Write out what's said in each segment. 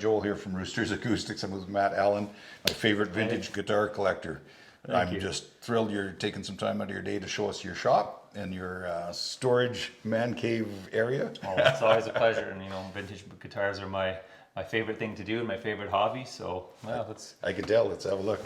Joel here from Roosters Acoustics. I'm with Matt Allen, my favorite vintage guitar collector. I'm just thrilled you're taking some time out of your day to show us your shop and your storage man cave area. Well, it's always a pleasure, and vintage guitars are my favorite thing to do and my favorite hobby. So, well, let's. I can tell. Let's have a look.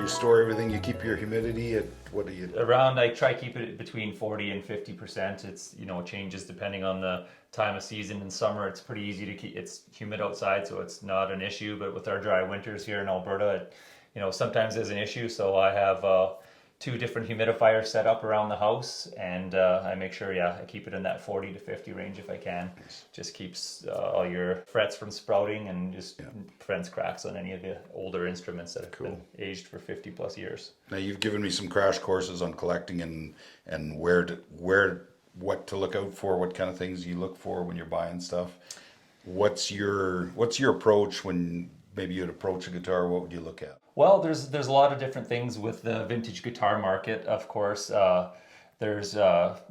Store everything. You keep your humidity at what do you? Around, I try to keep it between 40 and 50%. It's it changes depending on the time of season. In summer, it's pretty easy to keep. It's humid outside, so it's not an issue. But with our dry winters here in Alberta, sometimes is an issue. So I have 2 different humidifiers set up around the house, and I make sure, I keep it in that 40 to 50 range if I can. Nice. Just keeps all your frets from sprouting and just prevents cracks on any of the older instruments that have been aged for 50 plus years. Now you've given me some crash courses on collecting and what to look out for, what kind of things you look for when you're buying stuff. What's your approach when maybe you'd approach a guitar? What would you look at? Well, there's a lot of different things with the vintage guitar market. Of course, there's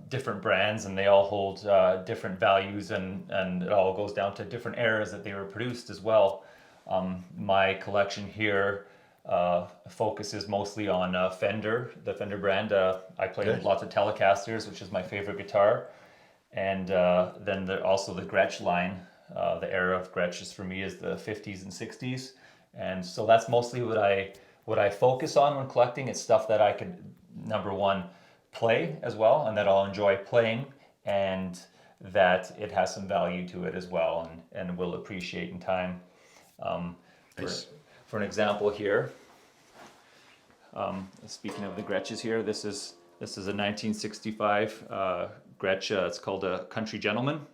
different brands, and they all hold different values, and it all goes down to different eras that they were produced as well. My collection here focuses mostly on Fender, the Fender brand. I play with lots of Telecasters, which is my favorite guitar, and then also the Gretsch line. The era of Gretsch for me is the 50s and 60s. And so that's mostly what I focus on when collecting. It's stuff that I can, number one, play as well, and that I'll enjoy playing, and that it has some value to it as well, and will appreciate in time. Nice. For an example here, speaking of the Gretches here, this is a 1965 Gretsch. It's called a Country Gentleman.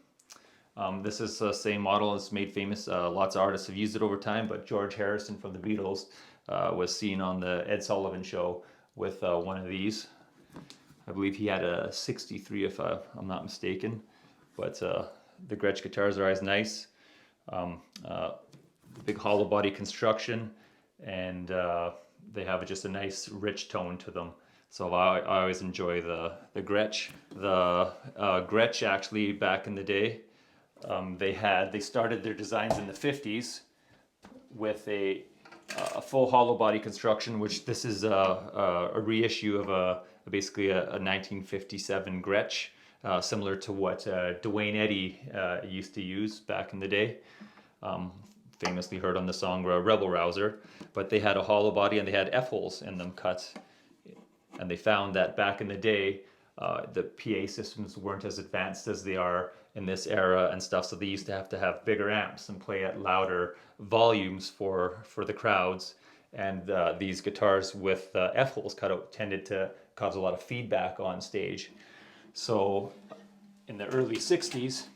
This is the same model. It's made famous. Lots of artists have used it over time, but George Harrison from the Beatles was seen on the Ed Sullivan Show with one of these. I believe he had a 63, if I'm not mistaken. But the Gretsch guitars are always nice. Big hollow body construction, and they have just a nice rich tone to them. So I always enjoy the Gretsch. The Gretsch, actually, back in the day, they started their designs in the 50s with a full hollow body construction, which this is a reissue of basically a 1957 Gretsch, similar to what Duane Eddy used to use back in the day, famously heard on the song Rebel Rouser. But they had a hollow body and they had F-holes in them cut, and they found that back in the day the PA systems weren't as advanced as they are in this era and stuff, so they used to have bigger amps and play at louder volumes for the crowds, and these guitars with F-holes cut out tended to cause a lot of feedback on stage. So in the early 60s,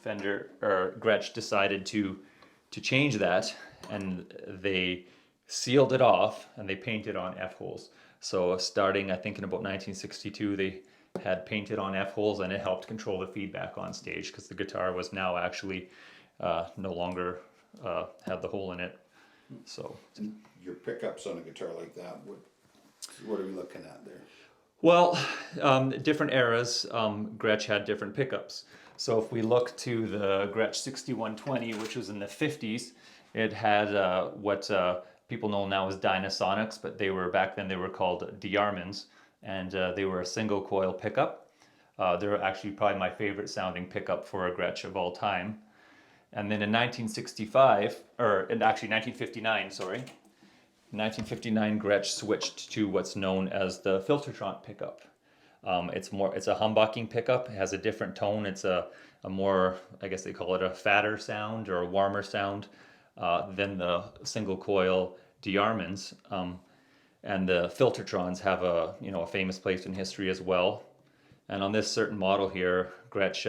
Gretsch decided to change that, and they sealed it off and they painted on F-holes. So starting, I think, in about 1962, they had painted on F-holes, and it helped control the feedback on stage because the guitar was now actually no longer had the hole in it. So your pickups on a guitar like that, what are we looking at there? Well, different eras, Gretsch had different pickups. So if we look to the Gretsch 6120, which was in the 50s, it had what people know now as Dynasonics, but back then they were called Diarmans, and they were a single coil pickup. They're actually probably my favorite sounding pickup for a Gretsch of all time. And then in 1959, Gretsch switched to what's known as the Filtertron pickup. It's a humbucking pickup. It has a different tone. It's a more, I guess they call it a fatter sound or a warmer sound than the single coil Diarmans. And the Filtertrons have a famous place in history as well. And on this certain model here, Gretsch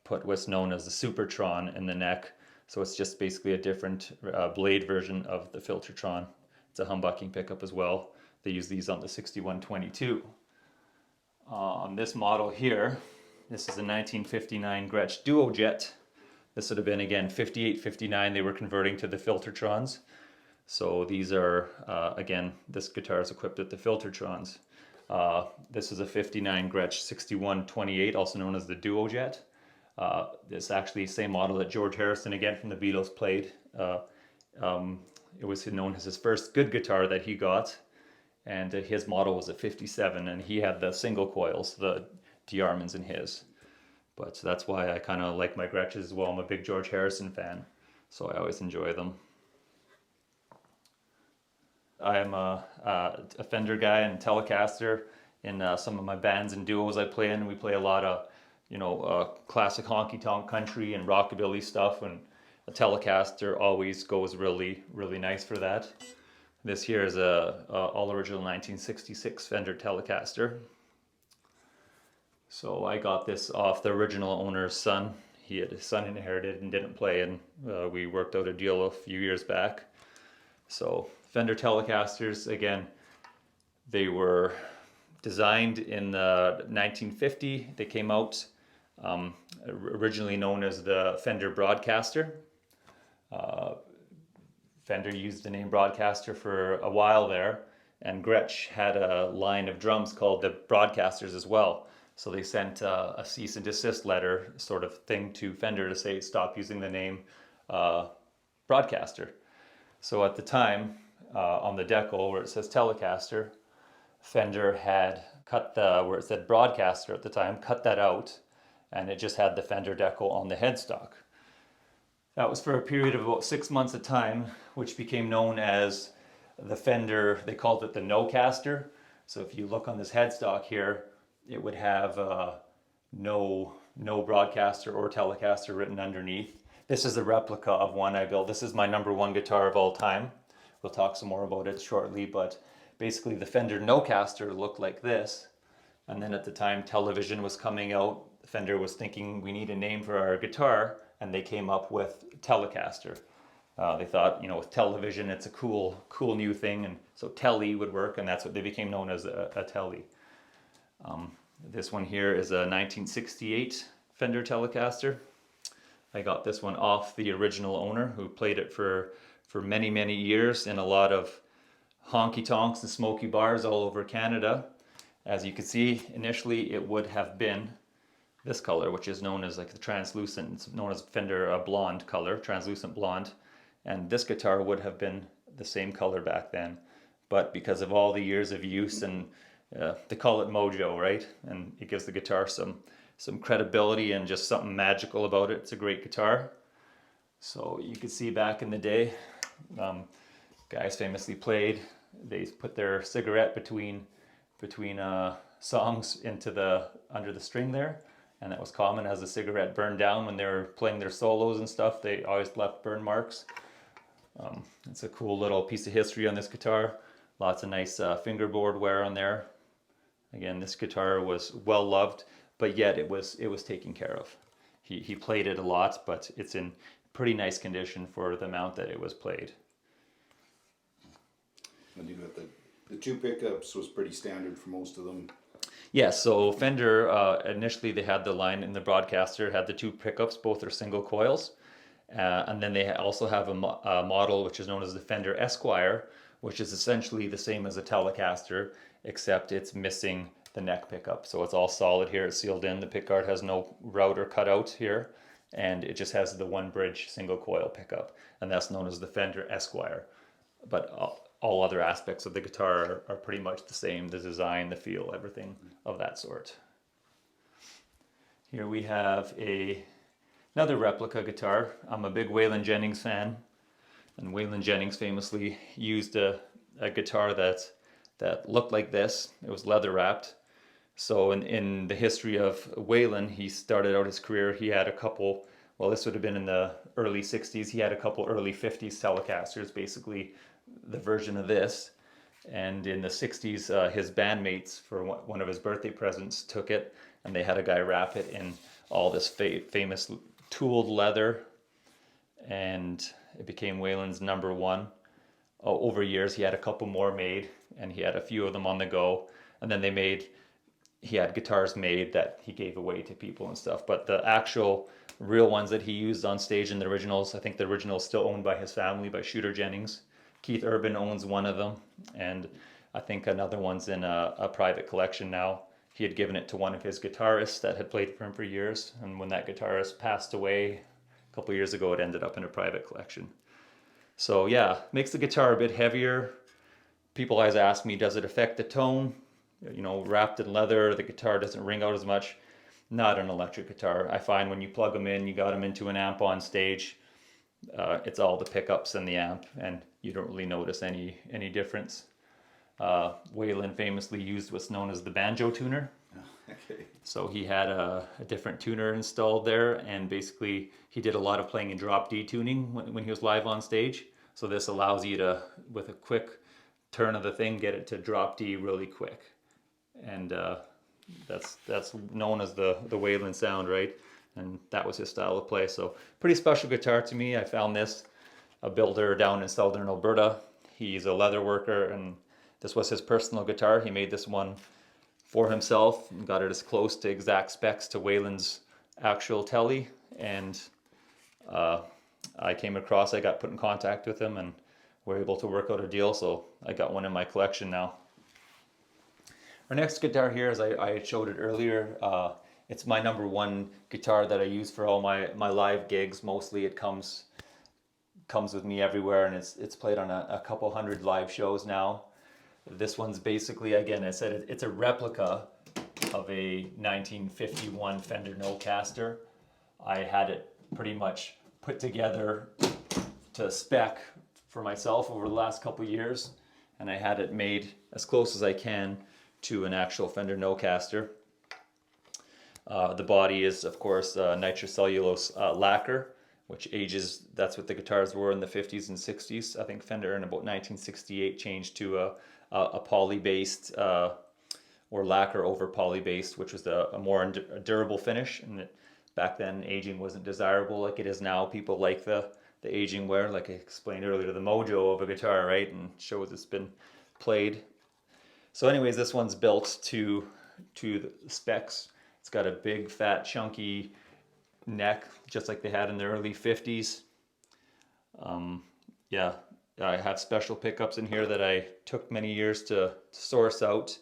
put what's known as the Supertron in the neck. So it's just basically a different blade version of the Filtertron. It's a humbucking pickup as well. They use these on the 6122. On this model here, this is a 1959 Gretsch Duojet This would have been, again, 58, 59, they were converting to the Filtertrons. So these are, again, this guitar is equipped with the Filtertrons. This is a 59 Gretsch 6128, also known as the Duo Jet. This actually same model that George Harrison, again from the Beatles, played. It was known as his first good guitar that he got, and his model was a 57, and he had the single coils, the D'Armands in his. But that's why I kind of like my Gretches as well. I'm a big George Harrison fan, so I always enjoy them. I am a Fender guy and Telecaster in some of my bands and duos I play in. We play a lot of, you know, classic honky-tonk country and rockabilly stuff, and a Telecaster always goes really, really nice for that. This here is a all original 1966 Fender Telecaster. So I got this off the original owner's son. His son inherited and didn't play, and we worked out a deal a few years back. So Fender Telecasters, again, they were designed in 1950. They came out originally known as the Fender Broadcaster. Fender used the name Broadcaster for a while there, and Gretsch had a line of drums called the Broadcasters as well. So they sent a cease and desist letter sort of thing to Fender to say stop using the name Broadcaster. So at the time, on the decal where it says Telecaster, Fender had cut where it said Broadcaster at the time, cut that out, and it just had the Fender decal on the headstock. That was for a period of about 6 months at a time, which became known as the Fender, they called it the No-Caster. So if you look on this headstock here, it would have no Broadcaster or Telecaster written underneath. This is a replica of one I built. This is my #1 guitar of all time. We'll talk some more about it shortly, but basically the Fender No-Caster looked like this. And then at the time television was coming out, Fender was thinking we need a name for our guitar, and they came up with Telecaster. They thought, you know, with television, it's a cool new thing, and so Tele would work, and that's what they became known as, a Tele. This one here is a 1968 Fender Telecaster. I got this one off the original owner, who played it for many, many years in a lot of honky-tonks and smoky bars all over Canada. As you can see, initially it would have been this color, which is known as like the translucent, it's known as Fender blonde color, translucent blonde. And this guitar would have been the same color back then. But because of all the years of use, and they call it mojo, right? And it gives the guitar some credibility and just something magical about it. It's a great guitar. So you could see back in the day, guys famously played, they put their cigarette between songs under the string there. And that was common. As the cigarette burned down when they were playing their solos and stuff, they always left burn marks. It's a cool little piece of history on this guitar. Lots of nice fingerboard wear on there. Again, this guitar was well loved, but yet it was taken care of. He played it a lot, but it's in pretty nice condition for the amount that it was played. And you got the two pickups was pretty standard for most of them. Yeah, so Fender, initially they had the line in the Broadcaster, had the two pickups, both are single coils. And then they also have a model which is known as the Fender Esquire, which is essentially the same as a Telecaster, except it's missing the neck pickup. So it's all solid here, it's sealed in, the pickguard has no router cut out here, and it just has the one bridge single coil pickup, and that's known as the Fender Esquire. But all other aspects of the guitar are pretty much the same, the design, the feel, everything of that sort. Here we have another replica guitar. I'm a big Waylon Jennings fan, and Waylon Jennings famously used a guitar that looked like this. It was leather wrapped. So in the history of Waylon, he started out his career, he had a couple, well, this would have been in the early 60s, he had a couple early 50s Telecasters, basically the version of this. And in the 60s, his bandmates, for one of his birthday presents, took it, and they had a guy wrap it in all this famous tooled leather, and it became Waylon's #1. Over years, he had a couple more made, and he had a few of them on the go. And then he had guitars made that he gave away to people and stuff. But the actual real ones that he used on stage in the originals. I think the original is still owned by his family, by Shooter Jennings. Keith Urban owns one of them, and I think another one's in a private collection now. He had given it to one of his guitarists that had played for him for years, and when that guitarist passed away a couple years ago, it ended up in a private collection. So yeah, makes the guitar a bit heavier. People always ask me, does it affect the tone? You know, wrapped in leather, the guitar doesn't ring out as much. Not an electric guitar. I find when you plug them in, you got them into an amp on stage, it's all the pickups and the amp, and you don't really notice any difference. Waylon famously used what's known as the banjo tuner. Okay. So he had a different tuner installed there, and basically he did a lot of playing in drop D tuning when he was live on stage. So this allows you to, with a quick turn of the thing, get it to drop D really quick. And that's known as the Waylon sound, right? And that was his style of play. So pretty special guitar to me. I found this, a builder down in southern Alberta. He's a leather worker, and this was his personal guitar. He made this one for himself and got it as close to exact specs to Waylon's actual Tele. And I got put in contact with him, and we're able to work out a deal. So I got one in my collection now. Our next guitar here, as I showed it earlier, it's my number one guitar that I use for all my live gigs. Mostly it comes with me everywhere, and it's played on a couple hundred live shows now. This one's basically, again, I said it's a replica of a 1951 Fender Telecaster. I had it pretty much put together to spec for myself over the last couple years, and I had it made as close as I can to an actual Fender Telecaster. The body is, of course, nitrocellulose lacquer, which ages, that's what the guitars were in the 50s and 60s. I think Fender in about 1968 changed to a poly-based or lacquer over poly-based, which was a more durable finish. And back then, aging wasn't desirable like it is now. People like the aging wear, like I explained earlier, the mojo of a guitar, right? And shows it's been played. So anyways, this one's built to the specs. It's got a big, fat, chunky neck, just like they had in the early 50s. Yeah, I have special pickups in here that I took many years to source out.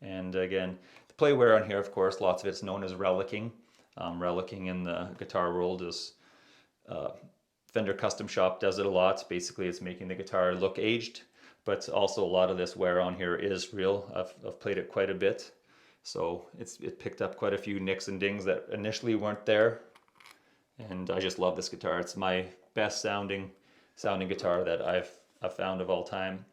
And again, the play wear on here, of course, lots of it's known as relicking. Relicking in the guitar world is, Fender Custom Shop does it a lot. Basically, it's making the guitar look aged. But also a lot of this wear on here is real. I've played it quite a bit. So it picked up quite a few nicks and dings that initially weren't there. And I just love this guitar. It's my best sounding guitar that I've found of all time.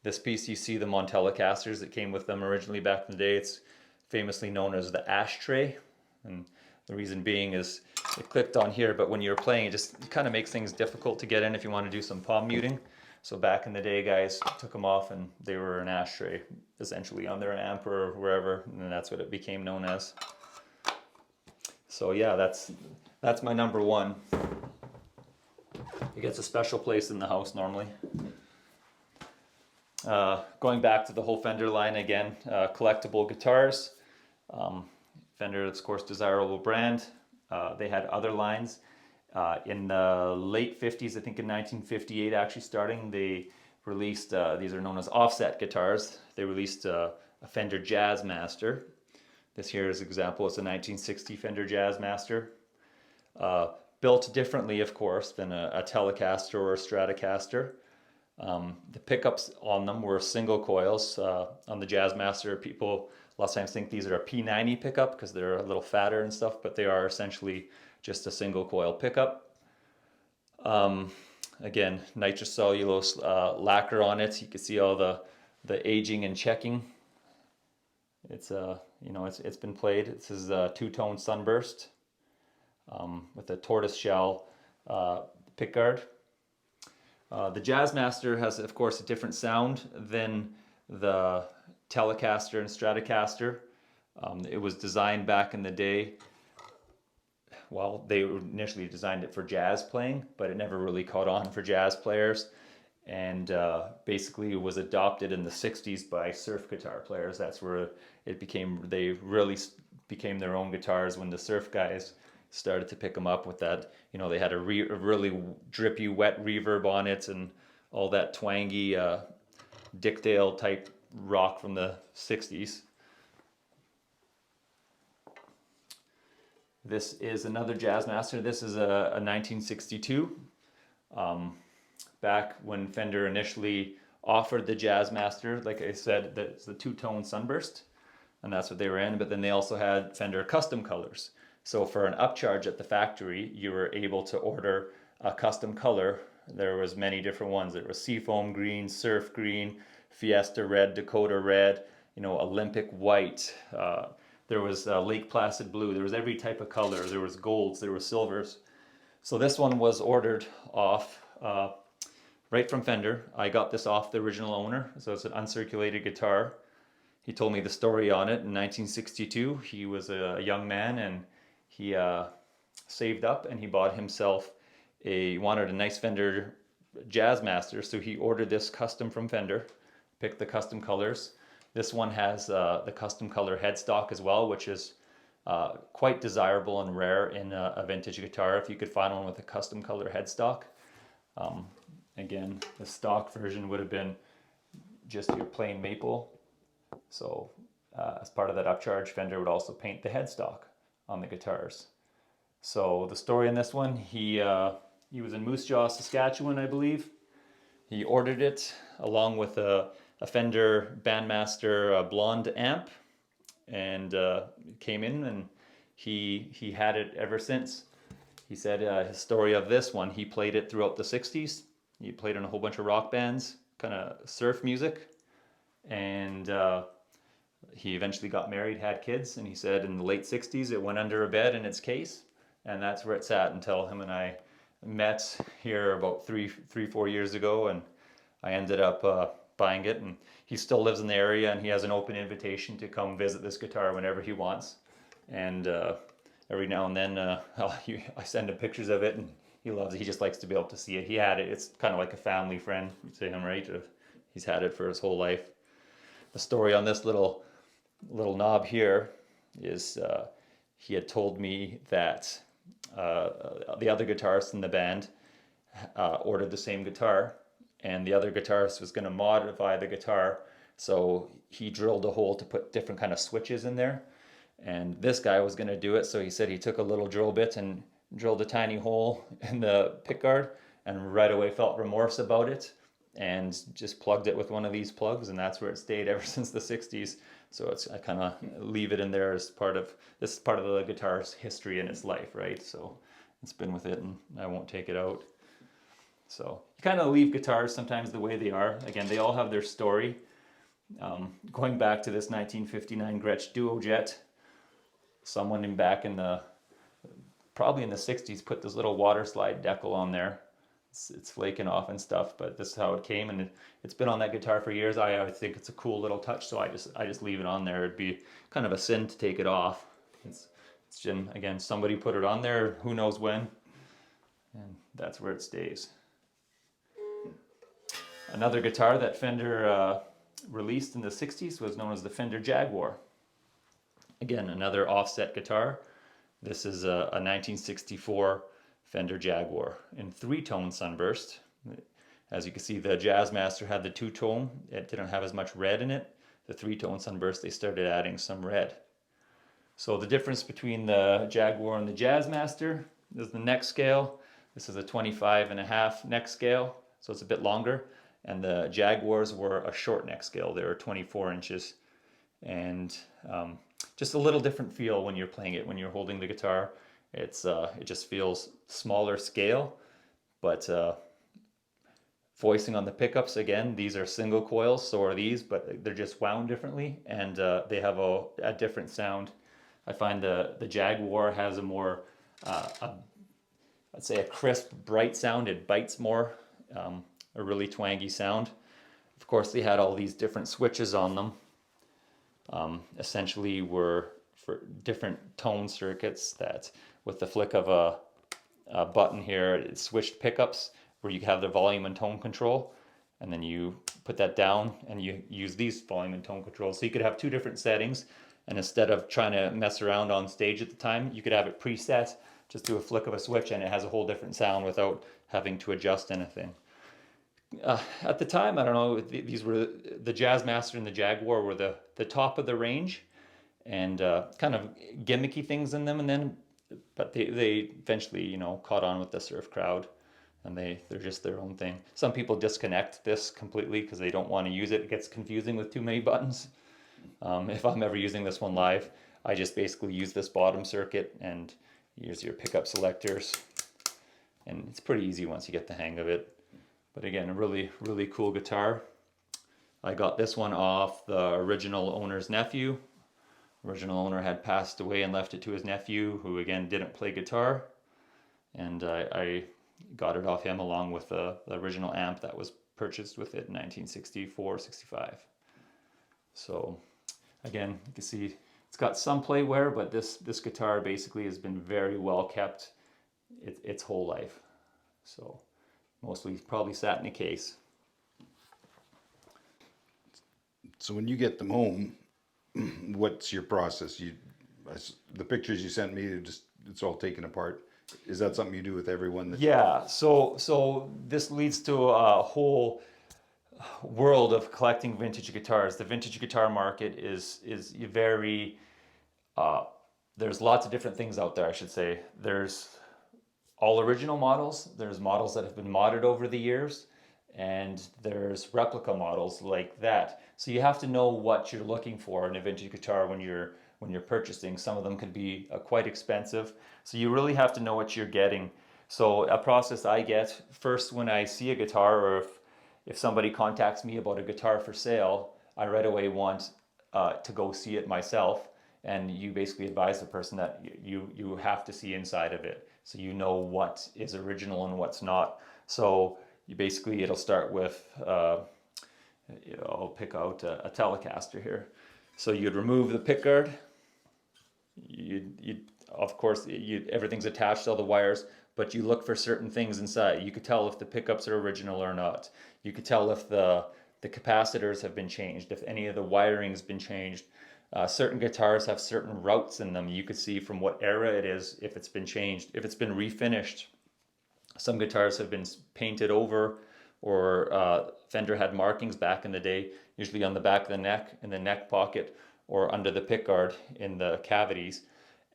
This piece, you see them on Telecasters that came with them originally back in the day. It's famously known as the ashtray. And the reason being is it clicked on here, but when you're playing, it kind of makes things difficult to get in if you want to do some palm muting. So back in the day, guys took them off and they were an ashtray, essentially on their amp or wherever, and that's what it became known as. So yeah, that's my number one. It gets a special place in the house normally. Going back to the whole Fender line again, collectible guitars. Fender, of course, desirable brand. They had other lines. In the late 50s, I think in 1958 actually starting, they released, these are known as offset guitars. They released a Fender Jazzmaster. This here is an example, it's a 1960 Fender Jazzmaster. Built differently, of course, than a Telecaster or a Stratocaster. The pickups on them were single coils. On the Jazzmaster, people a lot of times think these are a P90 pickup because they're a little fatter and stuff, but they are essentially just a single coil pickup. Again, nitrocellulose lacquer on it. You can see all the aging and checking. It's it's been played. This is a two-tone sunburst with a tortoise shell pickguard. The Jazzmaster has, of course, a different sound than the Telecaster and Stratocaster. It was designed back in the day. Well, they initially designed it for jazz playing, but it never really caught on for jazz players. And basically it was adopted in the 60s by surf guitar players. That's where they really became their own guitars when the surf guys started to pick them up with that. You know, they had a really drippy, wet reverb on it, and all that twangy Dickdale type rock from the 60s. This is another Jazzmaster. This is a 1962. Back when Fender initially offered the Jazzmaster, like I said, that's the two-tone sunburst, and that's what they were in. But then they also had Fender custom colors. So for an upcharge at the factory, you were able to order a custom color. There was many different ones. There was Seafoam Green, Surf Green, Fiesta Red, Dakota Red, you know, Olympic White. There was Lake Placid Blue. There was every type of color. There was golds. There were silvers. So this one was ordered off right from Fender. I got this off the original owner. So it's an uncirculated guitar. He told me the story on it in 1962. He was a young man, and he saved up and he bought himself wanted a nice Fender Jazzmaster. So he ordered this custom from Fender, picked the custom colors. This one has the custom color headstock as well, which is quite desirable and rare in a vintage guitar if you could find one with a custom color headstock. Again, the stock version would have been just your plain maple. So as part of that upcharge, Fender would also paint the headstock on the guitars. So the story in this one, he was in Moose Jaw, Saskatchewan, I believe. He ordered it along with a Fender Bandmaster blonde amp, and came in, and he had it ever since. He said his story of this one, he played it throughout the 60s. He played in a whole bunch of rock bands, kind of surf music, and he eventually got married, had kids, and he said in the late 60s it went under a bed in its case, and that's where it sat until him and I met here about 4 years ago, and I ended up buying it, and he still lives in the area, and he has an open invitation to come visit this guitar whenever he wants. And every now and then I send him pictures of it, and he loves it. He just likes to be able to see it. He had it. It's kind of like a family friend to him, right? He's had it for his whole life. The story on this little knob here is he had told me that the other guitarist in the band ordered the same guitar, and the other guitarist was going to modify the guitar, so he drilled a hole to put different kind of switches in there, and this guy was going to do it. So he said he took a little drill bit and drilled a tiny hole in the pickguard, and right away felt remorse about it, and just plugged it with one of these plugs, and that's where it stayed ever since the 60s. So I kind of leave it in there as part of the guitar's history in its life, right? So it's been with it, and I won't take it out. So you kind of leave guitars sometimes the way they are. Again, they all have their story. Going back to this 1959 Gretsch Duo Jet, someone probably in the 60s put this little water slide decal on there. It's flaking off and stuff, but this is how it came, and it's been on that guitar for years. I think it's a cool little touch, so I just leave it on there. It'd be kind of a sin to take it off. It's again, somebody put it on there, who knows when, and that's where it stays. Another guitar that Fender released in the 60s was known as the Fender Jaguar. Again, another offset guitar. This is a 1964 Fender Jaguar in 3-tone sunburst. As you can see, the Jazzmaster had the 2-tone. It didn't have as much red in it. The 3-tone sunburst, they started adding some red. So the difference between the Jaguar and the Jazzmaster is the neck scale. This is a 25.5 neck scale, so it's a bit longer. And the Jaguars were a short neck scale. They were 24 inches. And just a little different feel when you're playing it, when you're holding the guitar. It just feels smaller scale, but voicing on the pickups, again, these are single coils, so are these, but they're just wound differently, and they have a different sound. I find the Jaguar has a more, let's say, a crisp, bright sound. It bites more, a really twangy sound. Of course, they had all these different switches on them. Essentially were for different tone circuits that with the flick of a button here, it switched pickups where you have the volume and tone control, and then you put that down and you use these volume and tone controls. So you could have 2 different settings, and instead of trying to mess around on stage at the time, you could have it preset just do a flick of a switch and it has a whole different sound without having to adjust anything. At the time, I don't know, these were the Jazzmaster and the Jaguar were the top of the range, and kind of gimmicky things in them, and then but they eventually, you know, caught on with the surf crowd, and they're just their own thing. Some people disconnect this completely because they don't want to use it. It gets confusing with too many buttons. If I'm ever using this one live, I just basically use this bottom circuit and use your pickup selectors, and it's pretty easy once you get the hang of it. But again, a really, really cool guitar. I got this one off the original owner's nephew. Original owner had passed away and left it to his nephew, who again didn't play guitar. And I got it off him along with the original amp that was purchased with it in 1964, 65. So again, you can see it's got some play wear, but this guitar basically has been very well kept its whole life. So mostly probably sat in a case. So when you get them home, what's your process? The pictures you sent me, it's all taken apart. Is that something you do with everyone? Yeah, so this leads to a whole world of collecting vintage guitars. The vintage guitar market is very, there's lots of different things out there, I should say. There's all original models, there's models that have been modded over the years, and there's replica models like that. So you have to know what you're looking for in a vintage guitar when you're purchasing. Some of them could be quite expensive, so you really have to know what you're getting. So a process I get first when I see a guitar, or if somebody contacts me about a guitar for sale, I right away want to go see it myself, and you basically advise the person that you have to see inside of it, so you know what is original and what's not. So you basically, it'll start with, I'll pick out a Telecaster here. So you'd remove the pickguard. Of course, everything's attached to all the wires, but you look for certain things inside. You could tell if the pickups are original or not. You could tell if the capacitors have been changed, if any of the wiring's been changed. Certain guitars have certain routes in them. You could see from what era it is, if it's been changed, if it's been refinished. Some guitars have been painted over, or Fender had markings back in the day, usually on the back of the neck, in the neck pocket, or under the pickguard in the cavities.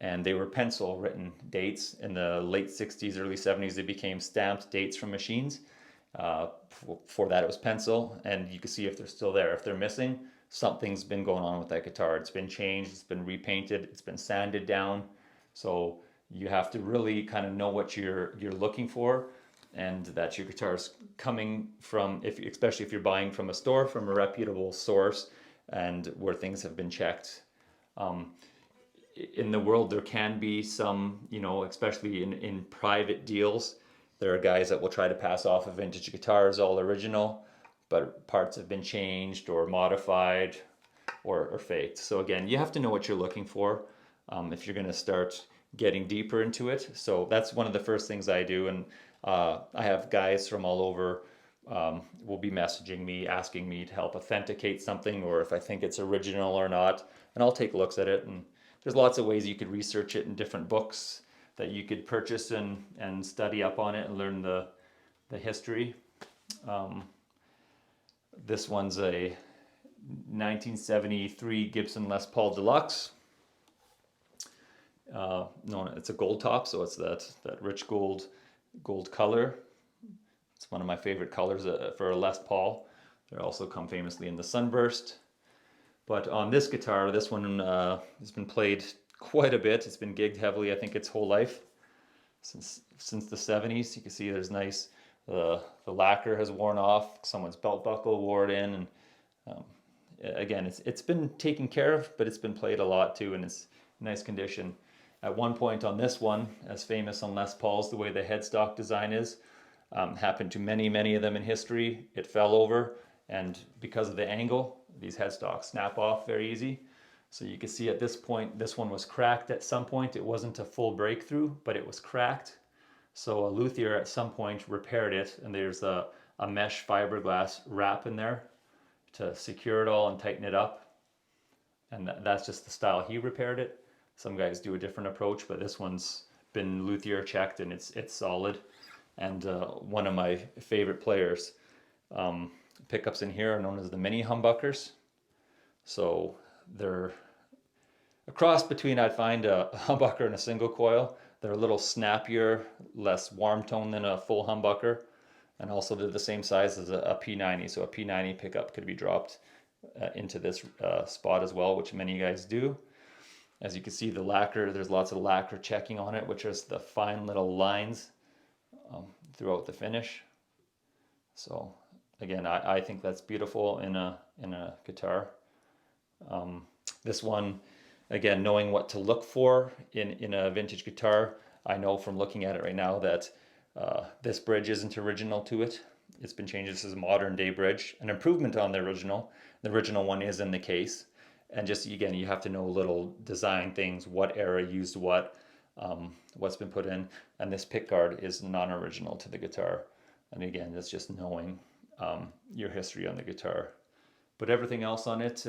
And they were pencil written dates. In the late 60s, early 70s, they became stamped dates from machines. Before that, it was pencil, and you can see if they're still there. If they're missing, something's been going on with that guitar. It's been changed, it's been repainted, it's been sanded down. So you have to really kind of know what you're looking for, and that your guitar's coming from, especially if you're buying from a store, from a reputable source, and where things have been checked. In the world, there can be some, especially in private deals, there are guys that will try to pass off a vintage guitar as all original, but parts have been changed or modified or faked. So again, you have to know what you're looking for if you're going to start getting deeper into it. So that's one of the first things I do, and I have guys from all over will be messaging me, asking me to help authenticate something, or if I think it's original or not, and I'll take looks at it. And there's lots of ways you could research it in different books that you could purchase and study up on it and learn the history. This one's a 1973 Gibson Les Paul Deluxe. No, it's a gold top, so it's that rich gold color. It's one of my favorite colors for a Les Paul. They also come famously in the Sunburst. But on this guitar, this one has been played quite a bit. It's been gigged heavily, I think, its whole life, since the 70s. You can see there's nice, the lacquer has worn off, someone's belt buckle wore it in, and again, it's been taken care of, but it's been played a lot too, and it's in nice condition. At one point on this one, as famous on Les Pauls, the way the headstock design is, happened to many of them in history. It fell over, and because of the angle, these headstocks snap off very easy. So you can see at this point, this one was cracked at some point. It wasn't a full breakthrough, but it was cracked. So a luthier at some point repaired it, and there's a mesh fiberglass wrap in there to secure it all and tighten it up. And that's just the style he repaired it. Some guys do a different approach, but this one's been luthier checked and it's solid. And one of my favorite players. Pickups in here are known as the mini humbuckers. So they're a cross between, I'd find, a humbucker and a single coil. They're a little snappier, less warm tone than a full humbucker. And also they're the same size as a P90. So a P90 pickup could be dropped into this spot as well, which many guys do. As you can see, the lacquer, there's lots of lacquer checking on it, which is the fine little lines throughout the finish. So again, I think that's beautiful in a guitar. This one, again, knowing what to look for in a vintage guitar, I know from looking at it right now that this bridge isn't original to it. It's been changed. This is a modern day bridge, an improvement on the original. The original one is in the case. And just, again, you have to know little design things, what era used what, what's been put in. And this pick guard is non-original to the guitar. And again, it's just knowing your history on the guitar. But everything else on it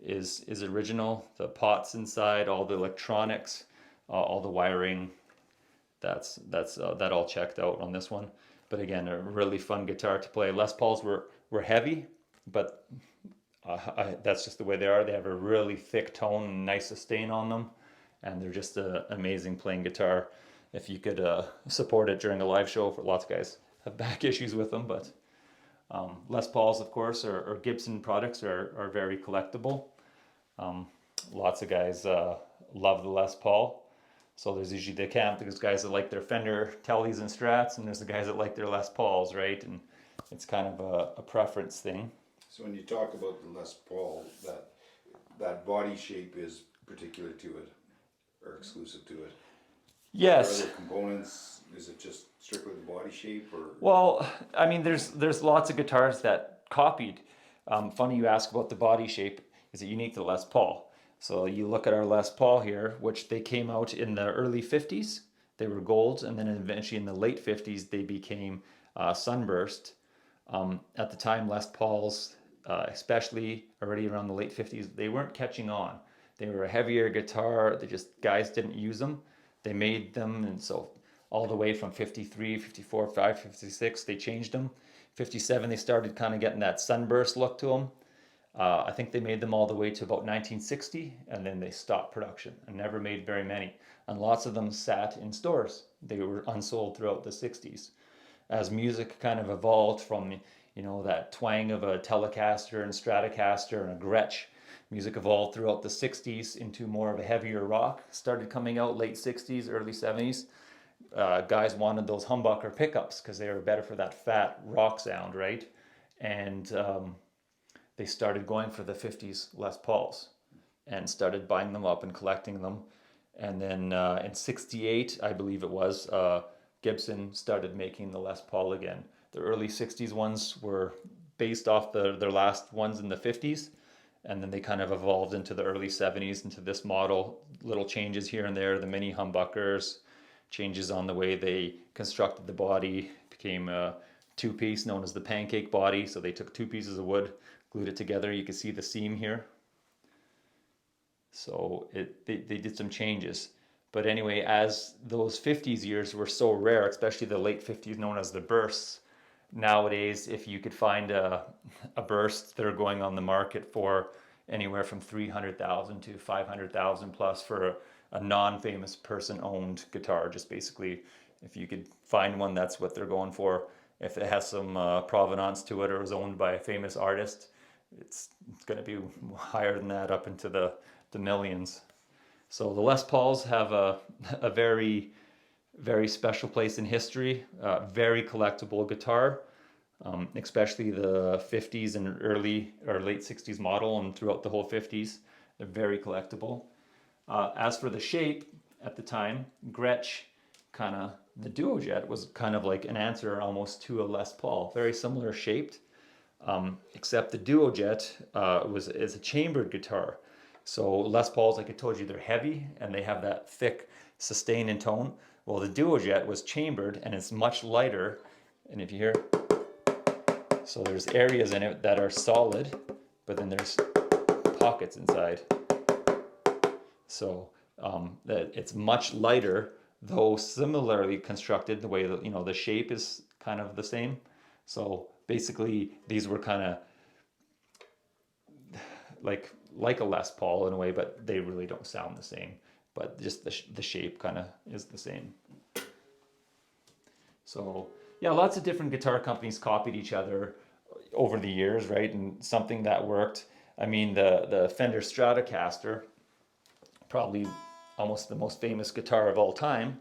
is original. The pots inside, all the electronics, all the wiring, that all checked out on this one. But again, a really fun guitar to play. Les Pauls were heavy, but that's just the way they are. They have a really thick tone and nice sustain on them, and they're just an amazing playing guitar. If you could support it during a live show, for lots of guys have back issues with them, but Les Pauls, of course, or Gibson products are very collectible. Lots of guys love the Les Paul. So there's usually there's guys that like their Fender Tellies and Strats, and there's the guys that like their Les Pauls, right? And it's kind of a preference thing. So when you talk about the Les Paul, that body shape is particular to it, or exclusive to it? Yes. Are there components? Is it just strictly the body shape, or? Well, I mean, there's lots of guitars that copied. Funny you ask about the body shape. Is it unique to the Les Paul? So you look at our Les Paul here, which they came out in the early 50s. They were golds, and then eventually in the late 50s they became sunburst. At the time, Les Pauls, especially already around the late 50s, they weren't catching on. They were a heavier guitar. Guys didn't use them. They made them, and so all the way from 53, 54, 5, 56, they changed them. 57, they started kind of getting that sunburst look to them. I think they made them all the way to about 1960, and then they stopped production and never made very many. And lots of them sat in stores. They were unsold throughout the 60s. As music kind of evolved from, that twang of a Telecaster and Stratocaster and a Gretsch, music evolved throughout the 60s into more of a heavier rock. Started coming out late 60s, early 70s. Guys wanted those humbucker pickups because they were better for that fat rock sound, right? And they started going for the 50s Les Pauls and started buying them up and collecting them. And then in 68, I believe it was, Gibson started making the Les Paul again. The early 60s ones were based off their last ones in the 50s. And then they kind of evolved into the early 70s into this model. Little changes here and there, the mini humbuckers, changes on the way they constructed the body, became a two-piece known as the pancake body. So they took two pieces of wood, glued it together. You can see the seam here. So they did some changes. But anyway, as those 50s years were so rare, especially the late 50s known as the bursts, nowadays if you could find a burst, they're going on the market for anywhere from 300,000 to 500,000 plus for a non-famous person owned guitar. Just basically, if you could find one, that's what they're going for. If it has some provenance to it or is owned by a famous artist, it's going to be higher than that, up into the millions. So the Les Pauls have a very, very special place in history. Very collectible guitar, especially the 50s and early or late 60s model, and throughout the whole 50s. They're very collectible. As for the shape, at the time, Gretsch, the Duojet was kind of like an answer almost to a Les Paul. Very similar shaped, except the Duojet is a chambered guitar. So Les Pauls, like I told you, they're heavy and they have that thick sustain and tone. Well, the Duojet was chambered and it's much lighter. And if you hear, so there's areas in it that are solid, but then there's pockets inside. So that it's much lighter, though similarly constructed. The way that, you know, the shape is kind of the same. So basically, these were kind of like a Les Paul in a way, but they really don't sound the same. But just the shape kind of is the same. So yeah, lots of different guitar companies copied each other over the years, right? And something that worked. I mean, the Fender Stratocaster, probably almost the most famous guitar of all time.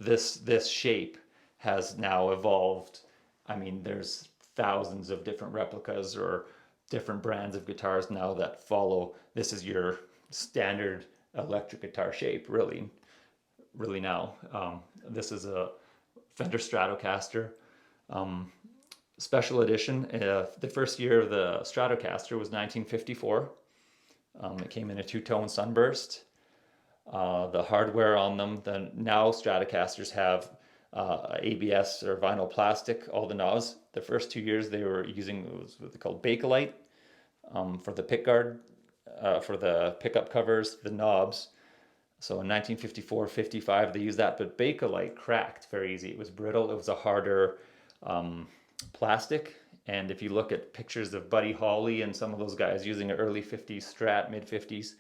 This shape has now evolved. I mean, there's thousands of different replicas or different brands of guitars now that follow. This is your standard electric guitar shape, really now. This is a Fender Stratocaster special edition. The first year of the Stratocaster was 1954. It came in a two-tone sunburst. The hardware on them, the now Stratocasters have ABS or vinyl plastic, all the knobs. The first 2 years they were using what they called Bakelite for the pickguard, for the pickup covers, the knobs. So in 1954, 55, they used that, but Bakelite cracked very easy. It was brittle. It was a harder plastic. And if you look at pictures of Buddy Holly and some of those guys using an early 50s Strat, mid 50s,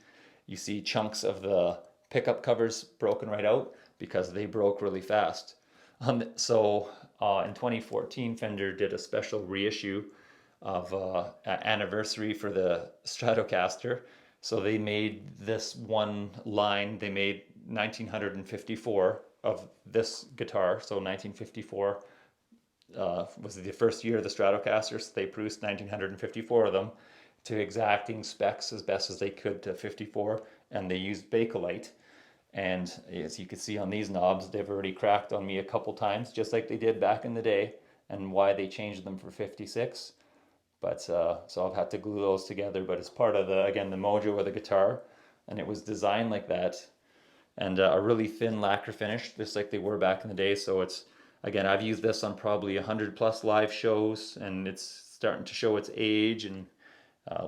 you see chunks of the pickup covers broken right out because they broke really fast. So in 2014, Fender did a special reissue of anniversary for the Stratocaster. So they made this one line. They made 1954 of this guitar. So 1954 was the first year of the Stratocaster. So they produced 1954 of them to exacting specs as best as they could to 54, and they used Bakelite. And as you can see on these knobs, they've already cracked on me a couple times, just like they did back in the day, and why they changed them for 56. But so I've had to glue those together, but it's part of the mojo of the guitar, and it was designed like that. And a really thin lacquer finish, just like they were back in the day. So it's, again, I've used this on probably 100 plus live shows, and it's starting to show its age and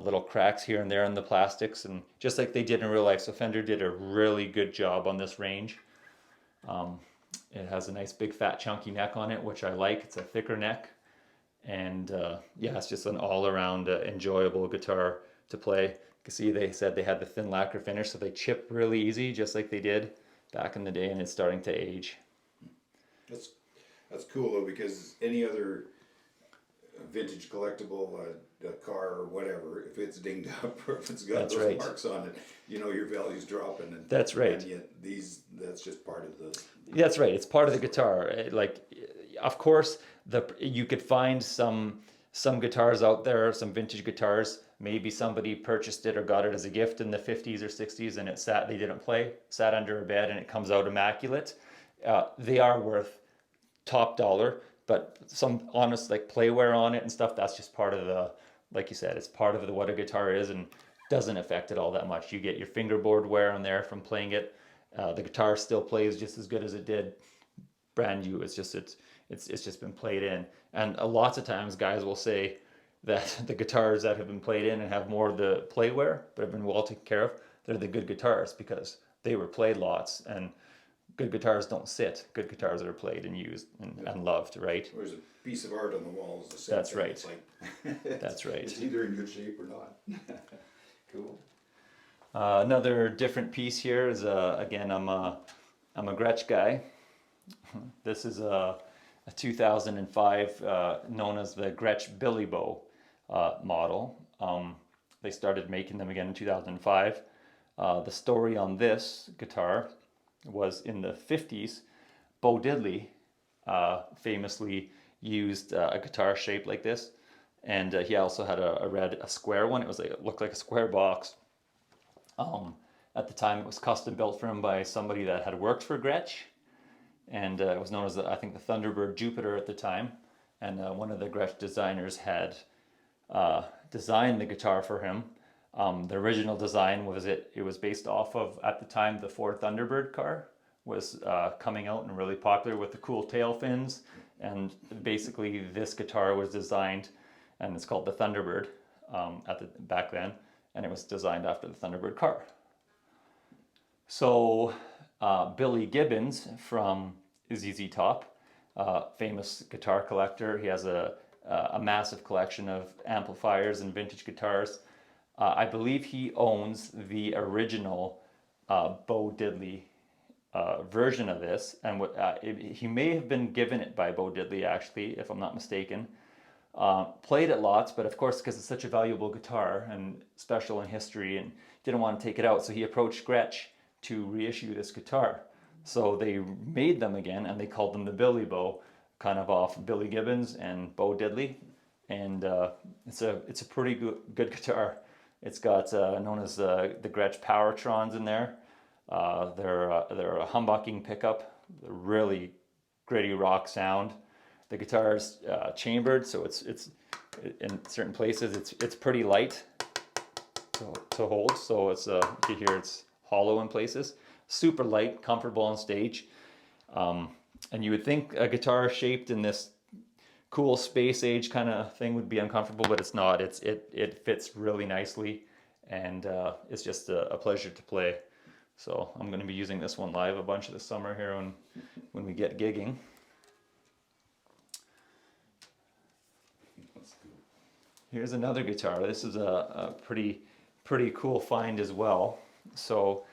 little cracks here and there in the plastics, and just like they did in real life. So Fender did a really good job on this range. It has a nice big fat chunky neck on it, which I like. It's a thicker neck, and yeah, it's just an all-around enjoyable guitar to play. You can see they said they had the thin lacquer finish, so they chip really easy, just like they did back in the day, and it's starting to age. That's cool though, because any other vintage collectible, a car or whatever, if it's dinged up or if it's got those marks on it, you know your value's dropping. And that's right. And yet that's just part of the. That's right. It's part of the guitar. Like, of course, you could find some guitars out there, some vintage guitars. Maybe somebody purchased it or got it as a gift in the 50s or 60s, and it sat. They didn't play, sat under a bed, and it comes out immaculate. They are worth top dollar. But some honest like playware on it and stuff, that's just part of the, like you said, it's part of what a guitar is, and doesn't affect it all that much. You get your fingerboard wear on there from playing it. The guitar still plays just as good as it did brand new. It's just been played in. And lots of times guys will say that the guitars that have been played in and have more of the playware but have been well taken care of, they're the good guitars because they were played lots. And good guitars don't sit. Good guitars are played and used and loved, right? There's a piece of art on the wall. Is the same That's thing. right. It's like, that's right. It's either in good shape or not. Cool. Another different piece here is again, I'm a Gretsch guy. This is a 2005 known as the Gretsch Billy Bow model. They started making them again in 2005. The story on this guitar was in the 50s. Bo Diddley famously used a guitar shaped like this, and he also had a square one. It looked like a square box. At the time, it was custom built for him by somebody that had worked for Gretsch, and it was known as I think the Thunderbird Jupiter at the time. And one of the Gretsch designers had designed the guitar for him. The original design was it was based off of, at the time, the Ford Thunderbird car was coming out and really popular with the cool tail fins. And basically this guitar was designed, and it's called the Thunderbird back then, and it was designed after the Thunderbird car. So Billy Gibbons from ZZ Top, famous guitar collector. He has a massive collection of amplifiers and vintage guitars. I believe he owns the original Bo Diddley version of this, and he may have been given it by Bo Diddley, actually, if I'm not mistaken. Played it lots, but of course, because it's such a valuable guitar and special in history, and didn't want to take it out, so he approached Gretsch to reissue this guitar. So they made them again, and they called them the Billy Bo, kind of off Billy Gibbons and Bo Diddley. And it's a pretty good guitar. It's got known as the Gretsch Powertrons in there. They're a humbucking pickup, a really gritty rock sound. The guitar is chambered, so it's in certain places it's pretty light to hold. So it's you can hear it's hollow in places. Super light, comfortable on stage. And you would think a guitar shaped in this cool space age kind of thing would be uncomfortable, but it's not. It fits really nicely, and it's just a pleasure to play. So I'm going to be using this one live a bunch of the summer here when we get gigging. Here's another guitar. This is a pretty cool find as well. So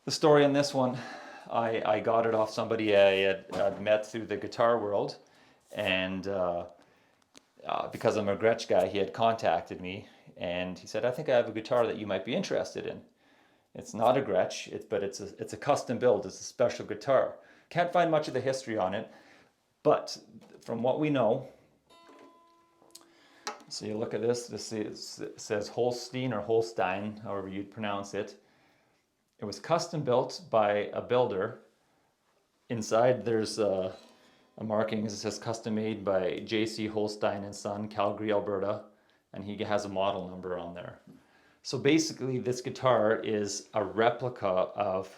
the story on this one, I got it off somebody I had met through the guitar world, and because I'm a Gretsch guy, he had contacted me, and he said, I think I have a guitar that you might be interested in. It's not a Gretsch, but it's a custom build. It's a special guitar. Can't find much of the history on it, but from what we know, so you look at this, it says Holstein or Holstein, however you'd pronounce it. It was custom built by a builder. Inside there's a marking that says custom made by J.C. Holstein and Son, Calgary, Alberta, and he has a model number on there. So basically this guitar is a replica of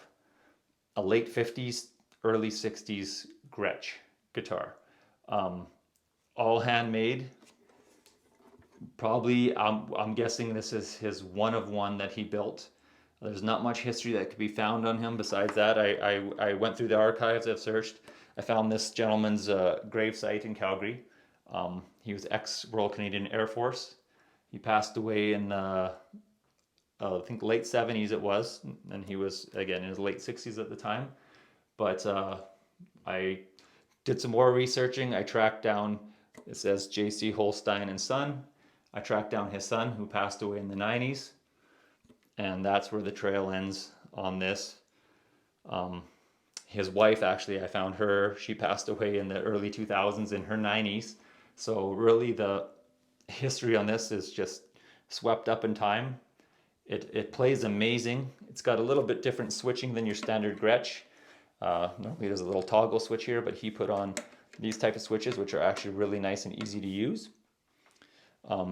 a late 50s, early 60s Gretsch guitar. All handmade. Probably, I'm guessing this is his one of one that he built. There's not much history that could be found on him besides that. I went through the archives, I've searched. I found this gentleman's gravesite in Calgary. He was ex-Royal Canadian Air Force. He passed away in, I think, late 70s it was, and he was, again, in his late 60s at the time. But I did some more researching. I tracked down, it says J.C. Holstein and Son. I tracked down his son, who passed away in the 90s, and that's where the trail ends on this. His wife, actually, I found her. She passed away in the early 2000s in her 90s. So really the history on this is just swept up in time. It plays amazing. It's got a little bit different switching than your standard Gretsch. Normally there's a little toggle switch here, but he put on these type of switches, which are actually really nice and easy to use.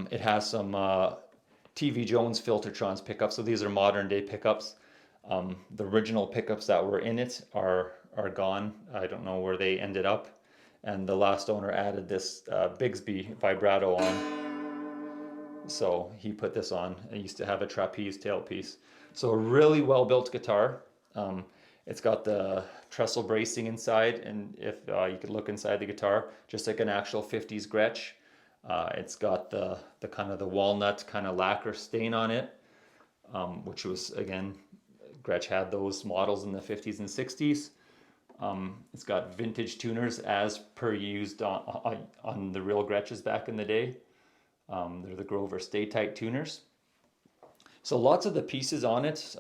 It has some TV Jones Filtertrons pickups, so these are modern day pickups. The original pickups that were in it are gone. I don't know where they ended up. And the last owner added this Bigsby vibrato on. So he put this on. It used to have a trapeze tailpiece. So a really well built guitar. It's got the trestle bracing inside, and if you could look inside the guitar, just like an actual 50s Gretsch. It's got the kind of the walnut kind of lacquer stain on it, which was, again, Gretsch had those models in the 50s and 60s. It's got vintage tuners as per used on the real Gretches back in the day. They're the Grover Stay-Tight tuners. So lots of the pieces on it,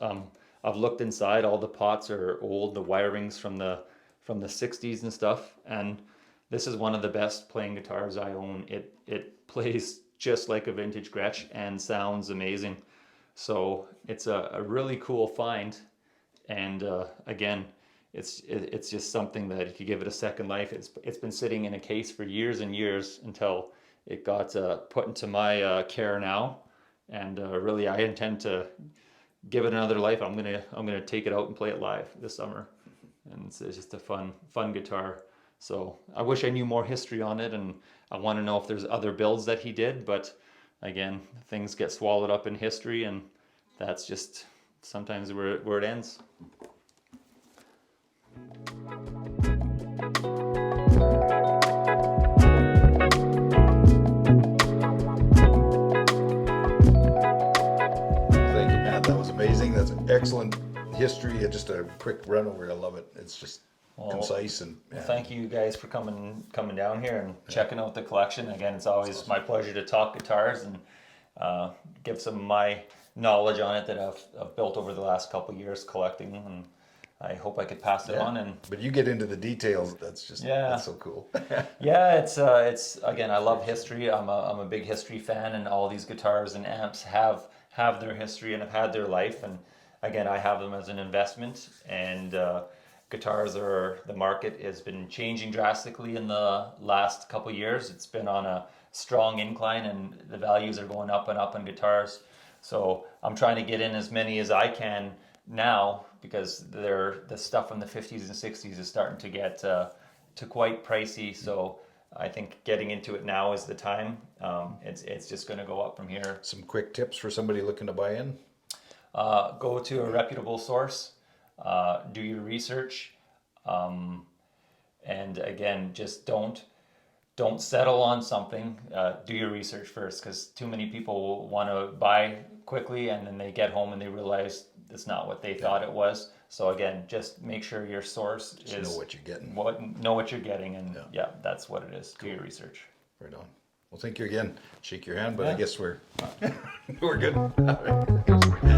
I've looked inside, all the pots are old, the wirings from the 60s and stuff, and this is one of the best playing guitars I own. It plays just like a vintage Gretsch and sounds amazing. So it's a really cool find, and again, it's just something that if you give it a second life, it's been sitting in a case for years and years until it got put into my care now, and really I intend to give it another life. I'm gonna take it out and play it live this summer, and it's just a fun guitar. So I wish I knew more history on it, and I want to know if there's other builds that he did, but again, things get swallowed up in history, and that's just sometimes where it ends. Thank you, Matt. That was amazing. That's an excellent history. Just a quick run over. I love it. It's just concise and. Well, thank you guys for coming down here and checking out the collection. Again, it's always my pleasure to talk guitars and give some of my knowledge on it that I've built over the last couple of years collecting, and I hope I could pass it on. And but you get into the details. That's just that's so cool. yeah, it's again, I love history. I'm a big history fan, and all these guitars and amps have their history and have had their life. And again, I have them as an investment. And the market has been changing drastically in the last couple of years. It's been on a strong incline, and the values are going up and up on guitars. So I'm trying to get in as many as I can now, because the stuff from the 50s and 60s is starting to get to quite pricey. So I think getting into it now is the time. It's just going to go up from here. Some quick tips for somebody looking to buy in? Go to a reputable source. Do your research. And again, just don't settle on something. Do your research first, because too many people want to buy quickly, and then they get home and they realize it's not what they thought it was. So again, just make sure your source is know what you're getting. Know what you're getting, and that's what it is. Do your research. Right on. Well, thank you again. Shake your hand, but I guess we're good. All right.